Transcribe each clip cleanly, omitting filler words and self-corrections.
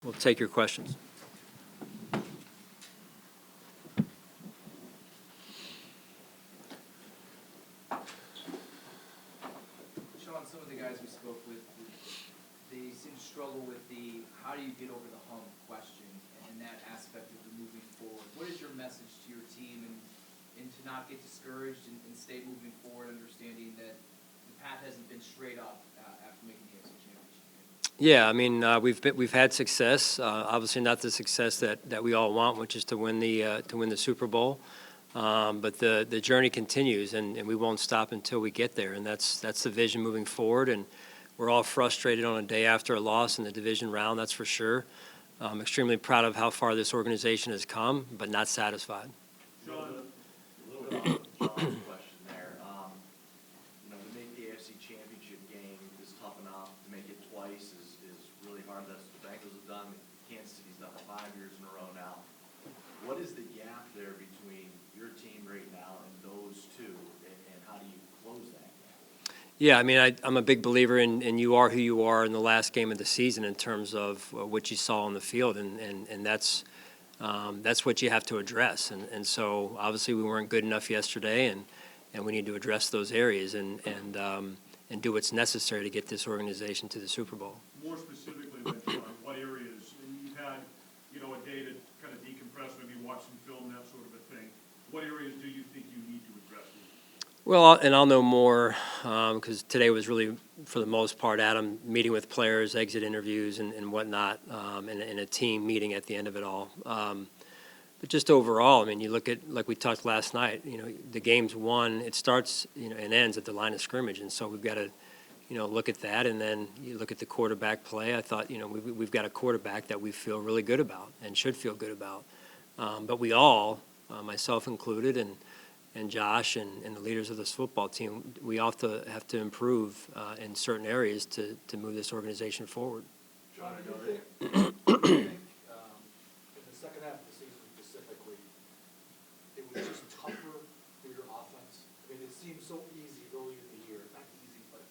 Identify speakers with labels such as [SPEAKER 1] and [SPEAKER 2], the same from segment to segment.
[SPEAKER 1] We'll take your questions.
[SPEAKER 2] Sean, some of the guys we spoke with, they seem to struggle with the how do you get over the hump question and that aspect of the moving forward. What is your message to your team and to not get discouraged and stay moving forward, understanding that the path hasn't been straight up after making the AFC Championship game?
[SPEAKER 1] Yeah, I mean, we've had success. Obviously, not the success that we all want, which is to win the Super Bowl. But the journey continues, and we won't stop until we get there. And that's the vision moving forward. And we're all frustrated on a day after a loss in the division round, that's for sure. I'm extremely proud of how far this organization has come, but not satisfied.
[SPEAKER 3] Sean, a little bit on John's question there. To make the AFC Championship game is tough enough. To make it twice is really hard. That's what the Bengals have done. Kansas City's done it 5 years in a row now. What is the gap there between your team right now and those two, and how do you close that gap?
[SPEAKER 1] Yeah, I mean, I'm a big believer in you are who you are in the last game of the season in terms of what you saw on the field, and that's what you have to address. And so obviously we weren't good enough yesterday, and we need to address those areas and do what's necessary to get this organization to the Super Bowl.
[SPEAKER 4] More specifically, then, Sean, what areas, and you've had, a day to kind of decompress, maybe watch some film, that sort of a thing. What areas do you think you need to address?
[SPEAKER 1] Well, I'll know more because today was really, for the most part, Adam meeting with players, exit interviews, and whatnot, and a team meeting at the end of it all. But just overall, I mean, you look at, like we talked last night, the game's won, it starts, and ends at the line of scrimmage, and so we've got to, look at that, and then you look at the quarterback play. I thought, we've got a quarterback that we feel really good about and should feel good about. But we all, myself included, and Josh and the leaders of this football team, we all have to improve in certain areas to move this organization forward.
[SPEAKER 5] John, do you think in the second half of the season specifically, it was just tougher for your offense? I mean, it seemed so easy early in the year. Not easy, but,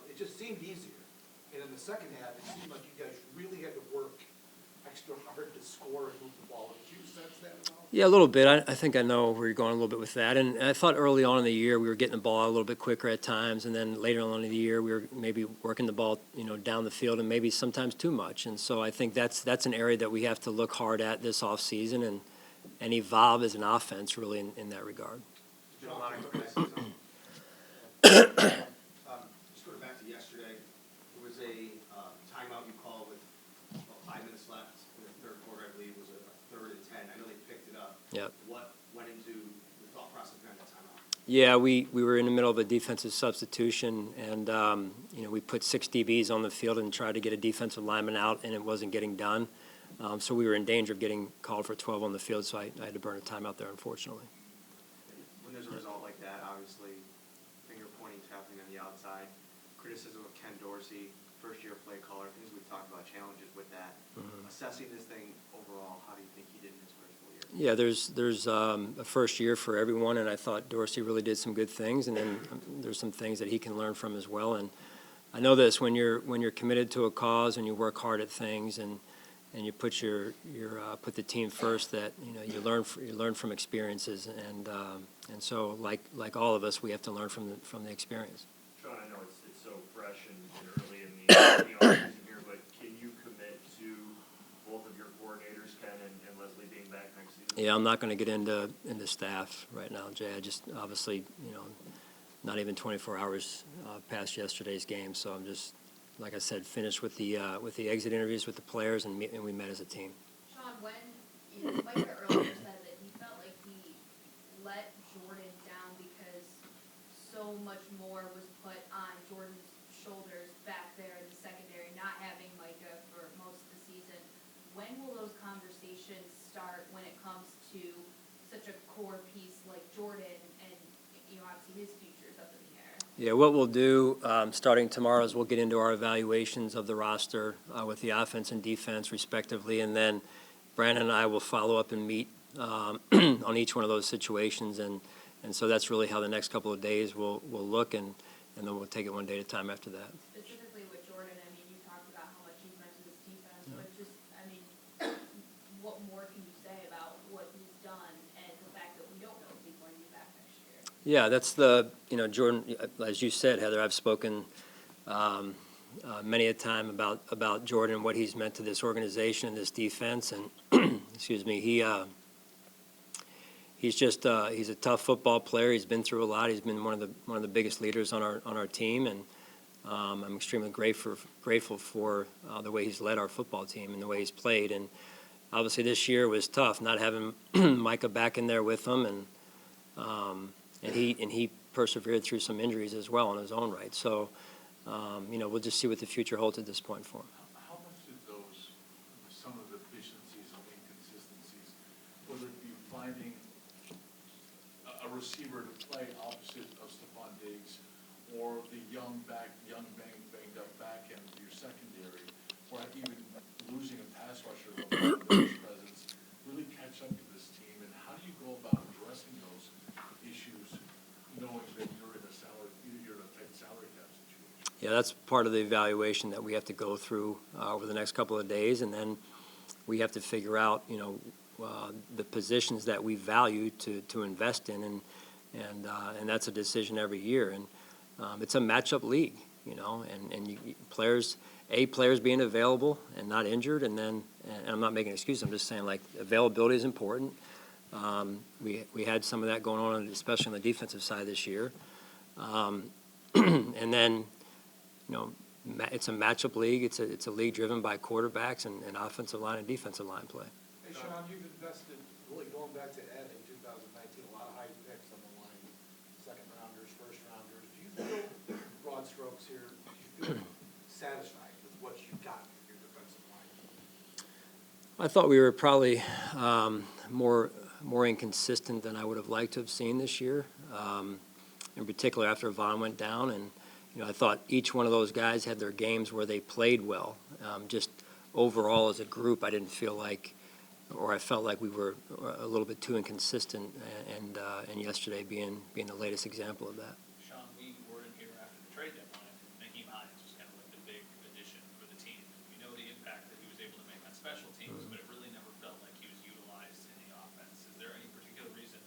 [SPEAKER 5] it just seemed easier. And in the second half, it seemed like you guys really had to work extra hard to score and move the ball. Did you sense that at all?
[SPEAKER 1] Yeah, a little bit. I think I know where you're going a little bit with that. And I thought early on in the year we were getting the ball out a little bit quicker at times, and then later on in the year we were maybe working the ball, down the field and maybe sometimes too much. And so I think that's an area that we have to look hard at this offseason and evolve as an offense really in that regard.
[SPEAKER 6] Just going back to yesterday, there was a timeout you called with 5 minutes left in the third quarter, I believe, was a 3rd and 10. I know they picked it up.
[SPEAKER 1] Yep.
[SPEAKER 6] What went into the thought process behind that timeout?
[SPEAKER 1] Yeah, we were in the middle of a defensive substitution, and we put 6 DBs on the field and tried to get a defensive lineman out, and it wasn't getting done. So we were in danger of getting called for 12 on the field, so I had to burn a timeout there, unfortunately.
[SPEAKER 7] When there's a result like that, obviously, finger pointing's happening on the outside. Criticism of Ken Dorsey, first-year play caller, things we've talked about, challenges with that.
[SPEAKER 1] Mm-hmm.
[SPEAKER 7] Assessing this thing overall, how do you think he did in his first full year?
[SPEAKER 1] Yeah, there's a first year for everyone, and I thought Dorsey really did some good things, and then there's some things that he can learn from as well. And I know this, when you're committed to a cause and you work hard at things and you put put the team first, that you learn from experiences, and so like all of us, we have to learn from the experience.
[SPEAKER 4] Sean, I know it's so fresh and early in the offseason here, but can you commit to both of your coordinators, Ken and Leslie, being back next season?
[SPEAKER 1] Yeah, I'm not going to get into staff right now, Jay. I just obviously, not even 24 hours past yesterday's game, so I'm just, like I said, finished with the exit interviews with the players, and we met as a team.
[SPEAKER 8] Sean, when Micah earlier said that he felt like he let Jordan down because so much more was put on Jordan's shoulders back there in the secondary, not having Micah for most of the season. When will those conversations start when it comes to such a core piece like Jordan and obviously his future is up in the air?
[SPEAKER 1] Yeah, what we'll do starting tomorrow is we'll get into our evaluations of the roster with the offense and defense respectively, and then Brandon and I will follow up and meet on each one of those situations, and so that's really how the next couple of days will look, and then we'll take it one day at a time after that.
[SPEAKER 8] Specifically with Jordan, I mean, you talked about how much he's meant to this defense, but just, I
[SPEAKER 1] Yeah, that's Jordan, as you said, Heather, I've spoken many a time about Jordan and what he's meant to this organization and this defense, and excuse me, he's a tough football player. He's been through a lot. He's been one of the biggest leaders on our team, and I'm extremely grateful for the way he's led our football team and the way he's played. And obviously this year was tough, not having Micah back in there with him, and he persevered through some injuries as well in his own right. So, we'll just see what the future holds at this point for him.
[SPEAKER 5] How much did some of the deficiencies or inconsistencies, whether it be finding a receiver to play opposite of Stephon Diggs, or the young banged up back end of your secondary, or even losing a pass rusher of his presence, really catch up to this team? And how do you go about addressing those issues, knowing that you're in a tight salary cap situation?
[SPEAKER 1] Yeah, that's part of the evaluation that we have to go through over the next couple of days, and then we have to figure out, the positions that we value to invest in, and that's a decision every year. And it's a matchup league, and players being available and not injured, and I'm not making an excuse. I'm just saying, like, availability is important. We had some of that going on, especially on the defensive side this year, and then. It's a matchup league. It's a league driven by quarterbacks and offensive line and defensive line play.
[SPEAKER 5] Hey, Sean, you've invested, really going back to Ed in 2019, a lot of high picks on the line, second rounders, first rounders. Do you feel, broad strokes here, do you feel satisfied with what you've got with your defensive line?
[SPEAKER 1] I thought we were probably more inconsistent than I would have liked to have seen this year, in particular after Vaughn went down. And I thought each one of those guys had their games where they played well. Just overall as a group, I didn't feel like, or I felt like we were a little bit too inconsistent, and yesterday being the latest example of that.
[SPEAKER 9] Sean, we were in here after the trade deadline. Naheem Hines was kind of like the big addition for the team. We know the impact that he was able to make on special teams, but it really never felt like he was utilized in the offense. Is there any particular reason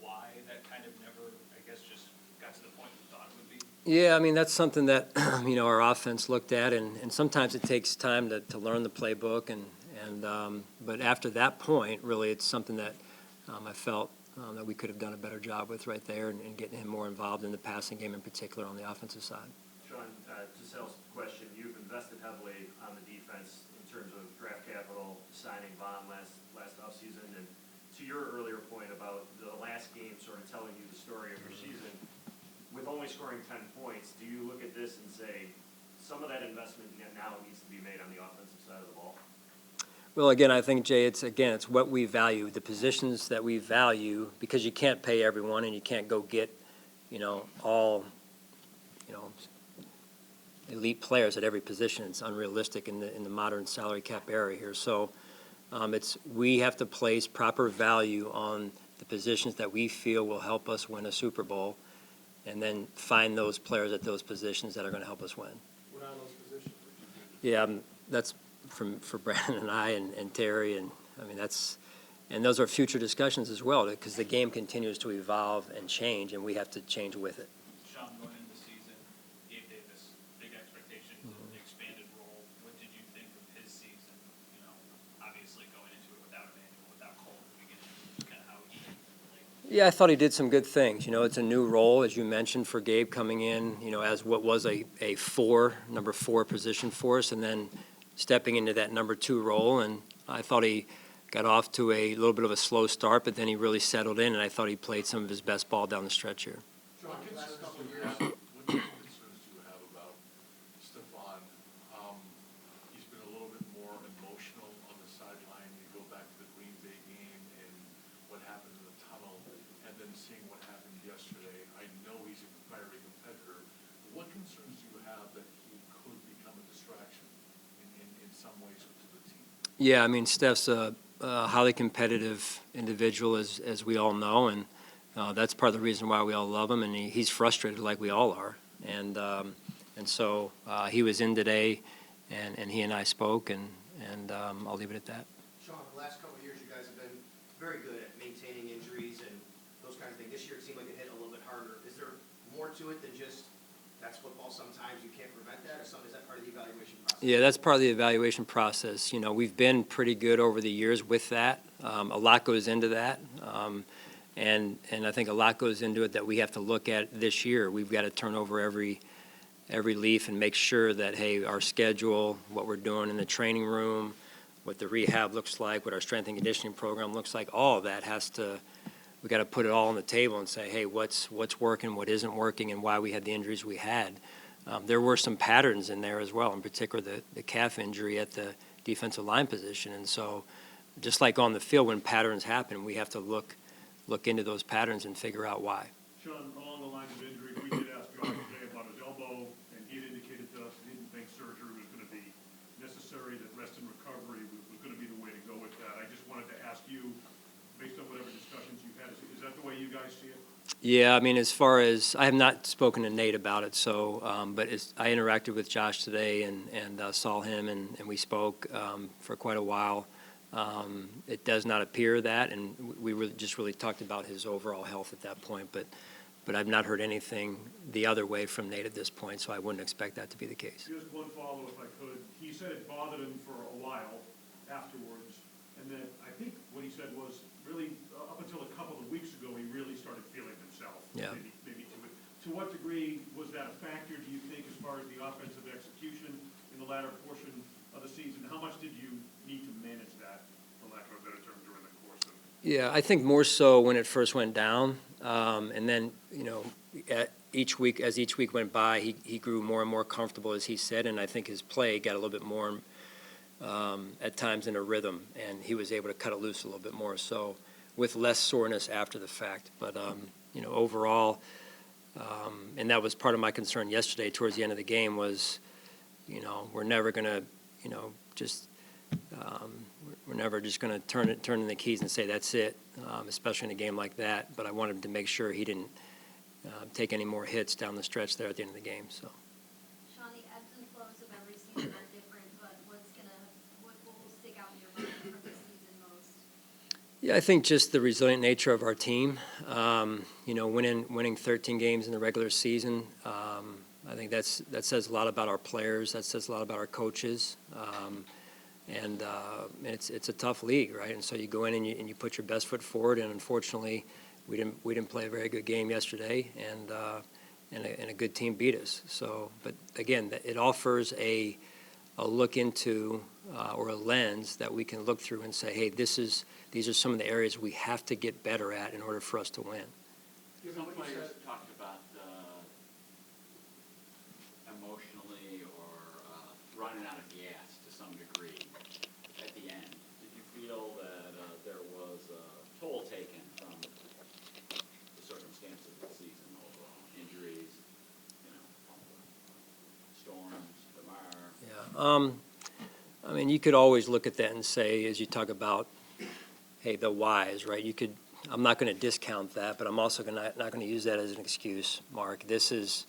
[SPEAKER 9] why that kind of never, I guess, just got to the point we thought it would be?
[SPEAKER 1] Yeah, I mean, that's something that, our offense looked at, and sometimes it takes time to learn the playbook, but after that point, really, it's something that I felt that we could have done a better job with right there, and getting him more involved in the passing game in particular on the offensive side.
[SPEAKER 4] Sean, to Sal's question, you've invested heavily on the defense in terms of draft capital, signing Vaughn last offseason, and to your earlier point about the last game sort of telling you the story of your season, with only scoring 10 points, do you look at this and say some of that investment now needs to be made on the offensive side of the ball?
[SPEAKER 1] Well, again, I think, Jay, it's what we value, the positions that we value, because you can't pay everyone, and you can't go get, all, elite players at every position. It's unrealistic in the modern salary cap era here. So we have to place proper value on the positions that we feel will help us win a Super Bowl, and then find those players at those positions that are going to help us win.
[SPEAKER 5] What are those positions?
[SPEAKER 1] Yeah, that's for Brandon and I and Terry, and and those are future discussions as well, because the game continues to evolve and change, and we have to change with it.
[SPEAKER 9] Sean, going into the season, Gabe Davis, big expectations, an expanded role. What did you think of his season? Obviously going into it without Emmanuel, without Cole at the beginning, kind of how he played.
[SPEAKER 1] Yeah, I thought he did some good things. It's a new role, as you mentioned, for Gabe coming in, as what was a number four position for us, and then stepping into that number 2 role. And I thought he got off to a little bit of a slow start, but then he really settled in, and I thought he played some of his best ball down the stretch here.
[SPEAKER 5] Sean, last couple of years, what concerns do you have about Stephon? He's been a little bit more emotional on the sideline. You go back to the Green Bay game and what happened in the tunnel, and then seeing what happened yesterday. I know he's a fiery competitor. What concerns do you have that he could become a distraction in some ways to the team?
[SPEAKER 1] Yeah, Steph's a highly competitive individual, as we all know, and that's part of the reason why we all love him, and he's frustrated like we all are. And so he was in today, and he and I spoke, and I'll leave it at that.
[SPEAKER 6] Sean, the last couple of years, you guys have been very good at maintaining injuries and those kinds of things. This year it seemed like it hit a little bit harder. Is there more to it than just, that's football, sometimes you can't prevent that, or something, is that part of the evaluation process?
[SPEAKER 1] Yeah, that's part of the evaluation process. You know, we've been pretty good over the years with that. A lot goes into that. And I think a lot goes into it that we have to look at this year. We've got to turn over every leaf and make sure that, hey, our schedule, what we're doing in the training room, what the rehab looks like, what our strength and conditioning program looks like, all of that has to, we got to put it all on the table and say, hey, what's working, what isn't working, and why we had the injuries we had. There were some patterns in there as well, in particular the calf injury at the defensive line position. And so just like on the field, when patterns happen, we have to look into those patterns and figure out why.
[SPEAKER 10] Sean, along the lines of injury, we did ask Josh today about his elbow, and he had indicated to us he didn't think surgery was going to be necessary, that rest and recovery was going to be the way to go with that. I just wanted to ask you, based on whatever discussions you've had, is that the way you guys see it?
[SPEAKER 1] Yeah, I mean, as far as, I have not spoken to Nate about it, so, but I interacted with Josh today and saw him, and we spoke for quite a while. It does not appear that, and we just really talked about his overall health at that point, but I've not heard anything the other way from Nate at this point, so I wouldn't expect that to be the case.
[SPEAKER 10] Just one follow, if I could. He said it bothered him for a while afterwards, and then I think what he said was really up until a couple of weeks ago, he really started feeling himself.
[SPEAKER 1] Yeah.
[SPEAKER 10] Maybe to it. To what degree was that a factor, do you think, as far as the offensive execution in the latter portion of the season? How much did you need to manage that, for lack of a better term, during the course of it?
[SPEAKER 1] Yeah, I think more so when it first went down, and then, you know, as each week went by, he grew more and more comfortable, as he said, and I think his play got a little bit more, at times, in a rhythm, and he was able to cut it loose a little bit more, so with less soreness after the fact. But, you know, overall, and that was part of my concern yesterday towards the end of the game was, you know, we're never going to, you know, just we're never just going to turn in the keys and say that's it, especially in a game like that. But I wanted to make sure he didn't take any more hits down the stretch there at the end of the game. So.
[SPEAKER 8] Sean, the ebbs and flows of every season are different, but what will stick out in your mind from this season most?
[SPEAKER 1] Yeah, I think just the resilient nature of our team. You know, winning 13 games in the regular season. I think that says a lot about our players. That says a lot about our coaches. And it's a tough league, right? And so you go in and you put your best foot forward. And unfortunately, we didn't play a very good game yesterday, and a good team beat us. So, but again, it offers a look into or a lens that we can look through and say, hey, these are some of the areas we have to get better at in order for us to win.
[SPEAKER 5] Given what you
[SPEAKER 11] Players
[SPEAKER 5] said,
[SPEAKER 11] talked about emotionally or running out of gas to some degree at the end. Did you feel that there was a toll taken from the circumstances of the season overall? Injuries, you know, storms, the mire?
[SPEAKER 1] Yeah. I mean, you could always look at that and say, as you talk about, hey, the whys, right? You could. I'm not going to discount that, but I'm also not going to use that as an excuse, Mark. This is,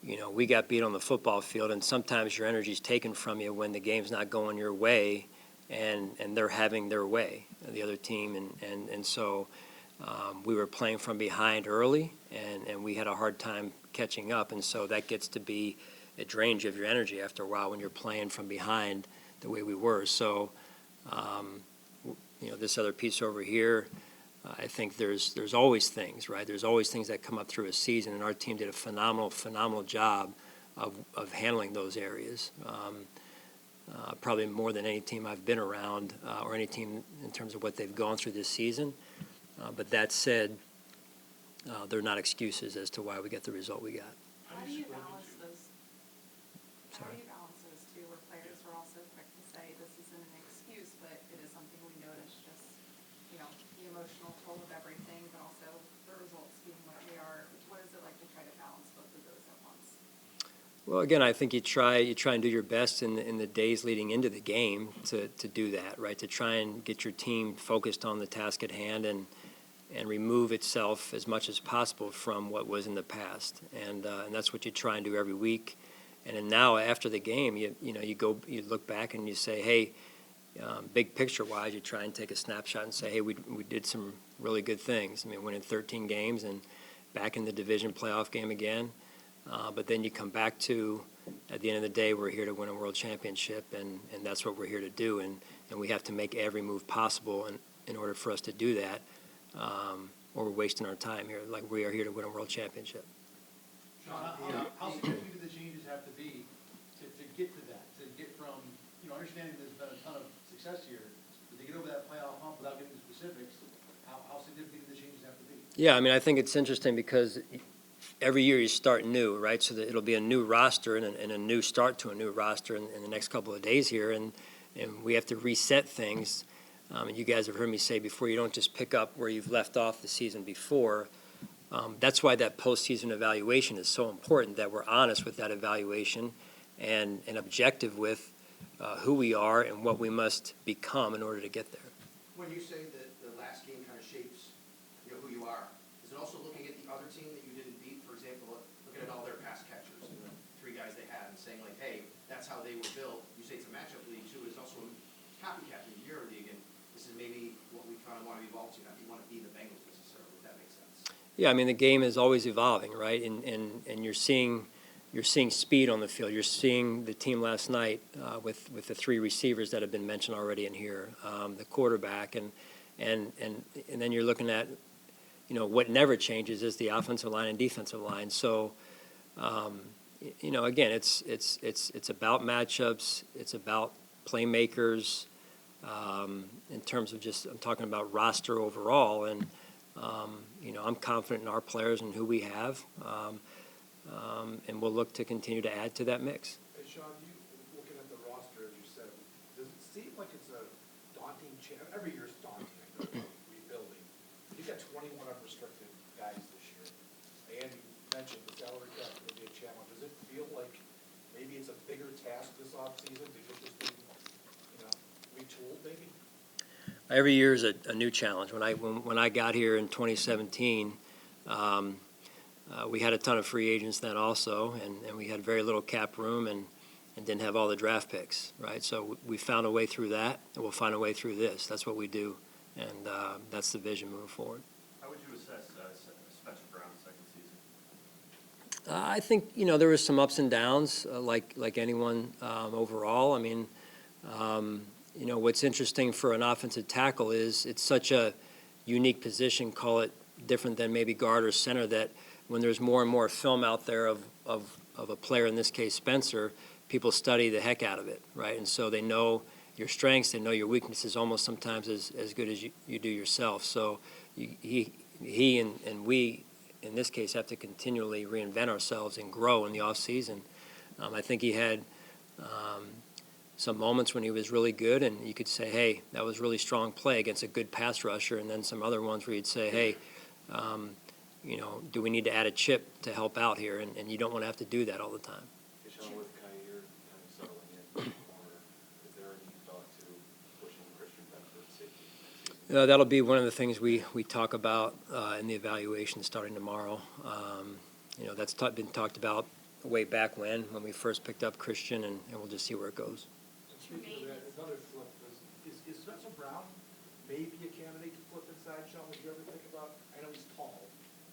[SPEAKER 1] you know, we got beat on the football field, and sometimes your energy is taken from you when the game's not going your way, and they're having their way, the other team, and so we were playing from behind early, and we had a hard time catching up, and so that gets to be, it drains you of your energy after a while when you're playing from behind the way we were. So, you know, this other piece over here, I think there's always things, right? There's always things that come up through a season, and our team did a phenomenal job of handling those areas. Probably more than any team I've been around, or any team in terms of what they've gone through this season. But that said, they're not excuses as to why we got the result we got.
[SPEAKER 12] How do you balance those? How
[SPEAKER 1] Sorry?
[SPEAKER 12] do you balance those two, where players are also quick to say this isn't an excuse, but it is something we noticed, just, you know, the emotional toll of everything, but also the results being what they are. What is it like to try to balance both of those at once?
[SPEAKER 1] Well, again, I think you try and do your best in the days leading into the game to do that, right? To try and get your team focused on the task at hand and remove itself as much as possible from what was in the past, and that's what you try and do every week. And then now after the game, you look back and you say, hey, big picture-wise, you try and take a snapshot and say, hey, we did some really good things. I mean, winning 13 games and back in the division playoff game again. But then you come back to, at the end of the day, we're here to win a world championship, and that's what we're here to do. And we have to make every move possible in order for us to do that, or we're wasting our time here. Like, we are here to win a world championship.
[SPEAKER 5] Sean, how significant do the changes have to be to get to that, to get from, understanding there's been a ton of success here, but to get over that playoff hump without getting into specifics, how significant do the changes have to be?
[SPEAKER 1] Yeah, I mean, I think it's interesting because every year you start new, right? So that it'll be a new roster and a new start to a new roster in the next couple of days here, and we have to reset things. And you guys have heard me say before, you don't just pick up where you've left off the season before. That's why that postseason evaluation is so important, that we're honest with that evaluation and objective with who we are and what we must become in order to get there.
[SPEAKER 6] When you say that the last game kind of shapes, who you are, is it also looking at the other team that you didn't beat? For example, looking at all their pass catchers and the 3 guys they had and saying like, hey, that's how they were built. You say it's a matchup league too. It's also a copycat league, Euro league, and this is maybe what we kind of want to evolve to. Not that you want to be the Bengals necessarily, if that makes sense.
[SPEAKER 1] Yeah, I mean, the game is always evolving, right? And you're seeing speed on the field. You're seeing the team last night with the 3 receivers that have been mentioned already in here, the quarterback, and then you're looking at, what never changes is the offensive line and defensive line. So, again, it's about matchups. It's about playmakers. In terms of I'm talking about roster overall, and I'm confident in our players and who we have. And we'll look to continue to add to that mix.
[SPEAKER 5] Hey, Sean, looking at the roster, as you said, does it seem like it's a daunting challenge? Every year it's daunting, rebuilding. You've got 21 unrestricted guys this year. And you mentioned the salary cap is going to be a challenge. Does it feel like maybe it's a bigger task this offseason to get this thing, retooled maybe?
[SPEAKER 1] Every year is a new challenge. When I got here in 2017, we had a ton of free agents then also, and we had very little cap room and didn't have all the draft picks, right? So we found a way through that, and we'll find a way through this. That's what we do, and that's the vision moving forward.
[SPEAKER 4] How would you assess Spencer Brown's second season?
[SPEAKER 1] I think, there was some ups and downs, like anyone overall. I mean, what's interesting for an offensive tackle is it's such a unique position, call it different than maybe guard or center, that when there's more and more film out there of a player, in this case Spencer, people study the heck out of it, right? And so they know your strengths, they know your weaknesses almost sometimes as good as you do yourself. So he and we, in this case, have to continually reinvent ourselves and grow in the off season. I think he had some moments when he was really good, and you could say, hey, that was really strong play against a good pass rusher, and then some other ones where you'd say, hey, do we need to add a chip to help out here? And you don't want to have to do that all the time.
[SPEAKER 7] Hey, Sean, with Kyer kind of settling in the corner, is there any thought to pushing Christian Benford safety next season?
[SPEAKER 1] That'll be one of the things we talk about in the evaluation starting tomorrow. That's been talked about way back when we first picked up Christian, and we'll just see where it goes.
[SPEAKER 5] Speaking of that, another flip, is Spencer Brown maybe a candidate to flip inside, Sean? Would you ever think about, I know he's tall,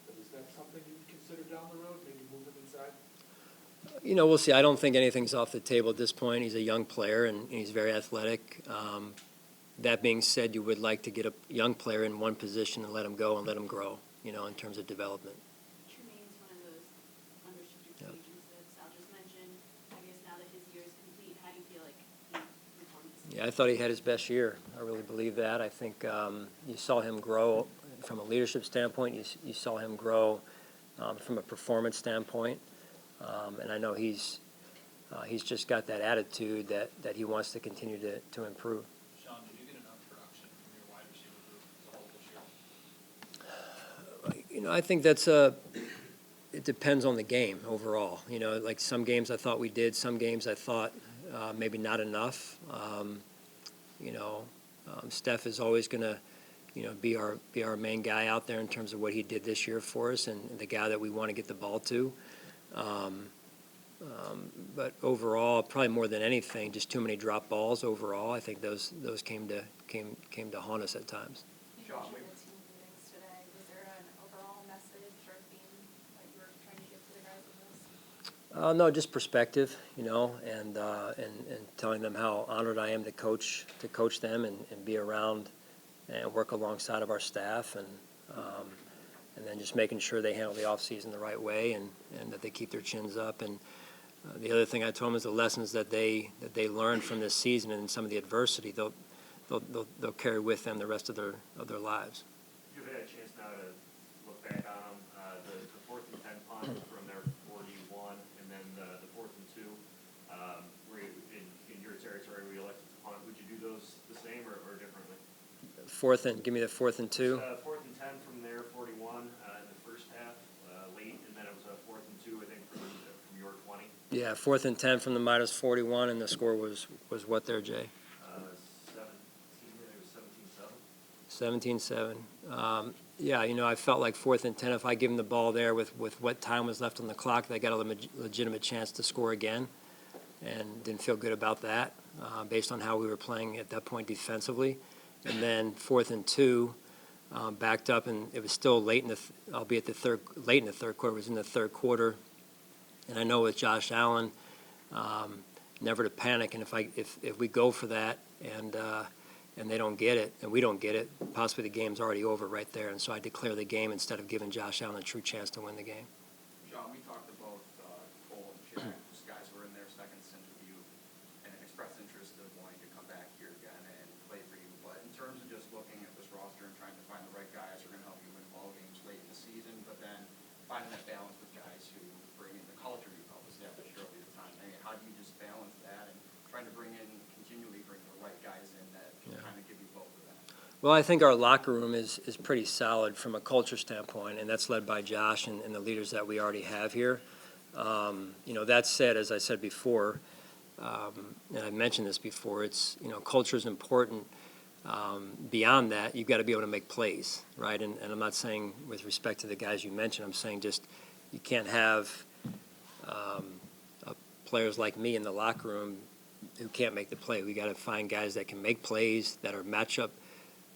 [SPEAKER 5] but is that something you would consider down the road, maybe move him inside?
[SPEAKER 1] We'll see. I don't think anything's off the table at this point. He's a young player, and he's very athletic. That being said, you would like to get a young player in one position and let him go and let him grow, in terms of development.
[SPEAKER 8] Tremaine's one of those unrestricted free agents that Sal just mentioned. I guess now that his year is complete, how do you feel like he performed this season?
[SPEAKER 1] Yeah, I thought he had his best year. I really believe that. I think you saw him grow from a leadership standpoint. You saw him grow from a performance standpoint. And I know he's just got that attitude that he wants to continue to improve.
[SPEAKER 9] Sean, did you get enough production from your wide receiver group as a whole this year?
[SPEAKER 1] I think it depends on the game overall. Like some games I thought we did, some games I thought maybe not enough. Steph is always going to, be our main guy out there in terms of what he did this year for us, and the guy that we want to get the ball to. But overall, probably more than anything, just too many drop balls overall. I think those came to haunt us at times.
[SPEAKER 12] You
[SPEAKER 6] Sean,
[SPEAKER 12] mentioned the team meetings today. Was there an overall message or theme that you were trying to give to the guys in those?
[SPEAKER 1] No, just perspective, and telling them how honored I am to coach them and be around and work alongside of our staff, and then just making sure they handle the offseason the right way and that they keep their chins up. And the other thing I told them is the lessons that they learned from this season and some of the adversity they'll carry with them the rest of their lives.
[SPEAKER 4] You've had a chance now to look back on them, the 4th and 10 punt from their 41, and then the 4th and 2, where you, in your territory where you elected to punt. Would you do those the same or differently?
[SPEAKER 1] Give me the 4th and 2.
[SPEAKER 4] 4th and 10 from their 41 in the first half, late, and then it was a 4th and 2, I think, from your 20.
[SPEAKER 1] Yeah, 4th and 10 from the minus 41, and the score was what there, Jay? 17-7. Yeah, I felt like 4th and 10, if I give them the ball there with what time was left on the clock, they got a legitimate chance to score again, and didn't feel good about that based on how we were playing at that point defensively. And then 4th and 2, backed up, and it was still late in the third quarter. It was in the third quarter, and I know with Josh Allen, never to panic. And if we go for that and they don't get it, and we don't get it, possibly the game's already over right there. And so I declare the game instead of giving Josh Allen a true chance to win the game.
[SPEAKER 7] John, we talked about Cole and Jack, those guys who are in their second stint with you and expressed interest of wanting to come back here again and play for you. But in terms of just looking at this roster and trying to find the right guys who are going to help you win ball games late in the season, but then finding that balance with guys who bring in the culture you've helped establish early at the time. I mean, how do you just balance that and trying to continually bring the right guys in that can kind of give you both of that?
[SPEAKER 1] Well, I think our locker room is pretty solid from a culture standpoint, and that's led by Josh and the leaders that we already have here. That said, as I said before, and I mentioned this before, it's culture is important. Beyond that, you've got to be able to make plays, right? And I'm not saying with respect to the guys you mentioned. I'm saying just you can't have players like me in the locker room who can't make the play. We got to find guys that can make plays, that are matchup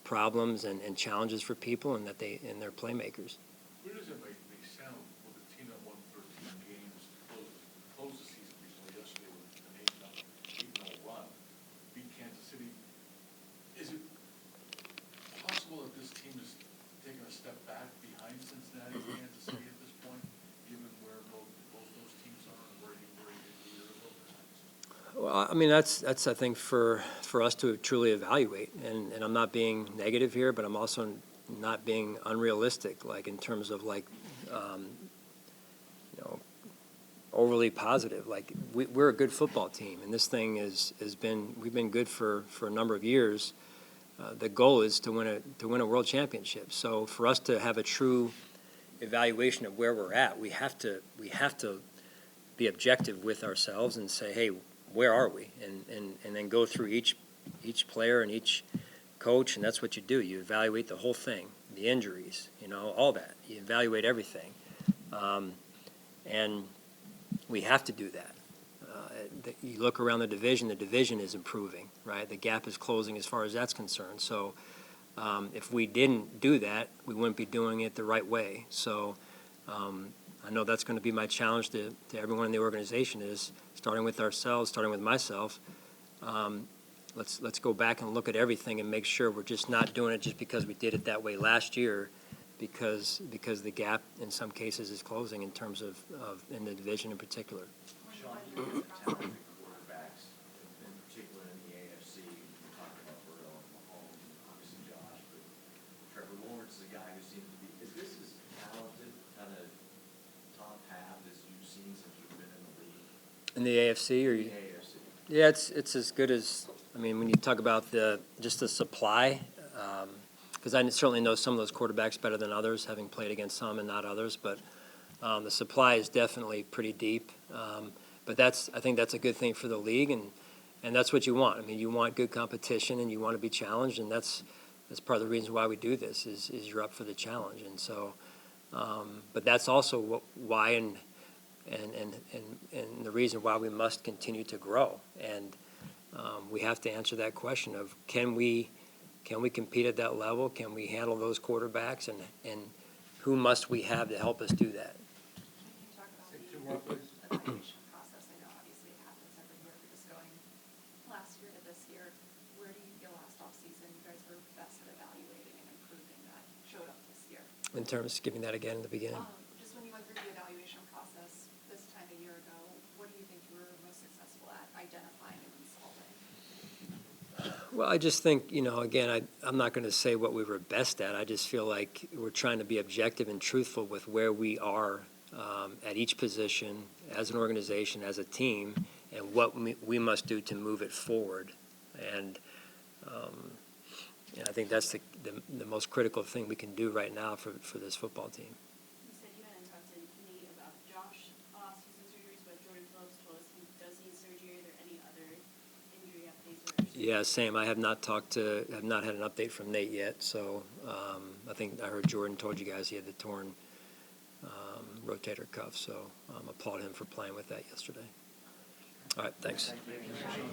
[SPEAKER 1] problems and challenges for people, and they're playmakers.
[SPEAKER 5] Where does it make sound with a team that won 13 games, close the season recently, yesterday with an 8-0 run, beat Kansas City? Is it possible that this team is taking a step back behind Cincinnati and Kansas City at this point, given where both those teams are and where you were 2 years ago, perhaps?
[SPEAKER 1] Well, I mean, that's I think for us to truly evaluate, and I'm not being negative here, but I'm also not being unrealistic, like in terms of overly positive. Like we're a good football team, and this thing we've been good for a number of years. The goal is to win a world championship. So for us to have a true evaluation of where we're at, we have to be objective with ourselves and say, hey, where are we? And then go through each player and each coach, and that's what you do. You evaluate the whole thing, the injuries, all that. You evaluate everything. And we have to do that. You look around the division is improving, right? The gap is closing as far as that's concerned. So if we didn't do that, we wouldn't be doing it the right way. So I know that's going to be my challenge to everyone in the organization, is starting with ourselves, starting with myself. Let's go back and look at everything and make sure we're just not doing it just because we did it that way last year, because the gap in some cases is closing in terms of in the division in particular.
[SPEAKER 3] Sean, you look at talented quarterbacks, in particular in the AFC. You talked about Burrow and Mahomes, and obviously Josh, but Trevor Lawrence is a guy who seems to be. Is this as talented, kind of top half as you've seen since you've been in the league?
[SPEAKER 1] In the AFC, or
[SPEAKER 3] The AFC.
[SPEAKER 1] Yeah, it's as good as. I mean, when you talk about just the supply, because I certainly know some of those quarterbacks better than others, having played against some and not others, but the supply is definitely pretty deep. But I think that's a good thing for the league, and that's what you want. I mean, you want good competition, and you want to be challenged, and that's part of the reason why we do this is you're up for the challenge. And so, but that's also why and the reason why we must continue to grow. And we have to answer that question of can we compete at that level? Can we handle those quarterbacks? And who must we have to help us do that?
[SPEAKER 12] Can you talk about
[SPEAKER 5] Say
[SPEAKER 12] the
[SPEAKER 5] two more, please.
[SPEAKER 12] evaluation process? I know obviously it happens every year, but just going last year to this year, where do you feel last offseason you guys were best at evaluating and improving that showed up this year?
[SPEAKER 1] In terms of giving that again in the beginning.
[SPEAKER 12] Just when you went through the evaluation process this time a year ago, what do you think you were most successful at identifying and solving?
[SPEAKER 1] Well, I just think, again, I'm not going to say what we were best at. I just feel like we're trying to be objective and truthful with where we are at each position, as an organization, as a team, and what we must do to move it forward. And I think that's the most critical thing we can do right now for this football team.
[SPEAKER 13] You said you hadn't talked to Nate about Josh off-season surgeries, but Jordan Phillips told us he does need surgery. Are there any other injury updates?
[SPEAKER 1] Yeah, same. I have not had an update from Nate yet. So I think I heard Jordan told you guys he had the torn rotator cuff. So applaud him for playing with that yesterday. All right, thanks.
[SPEAKER 6] Thank you.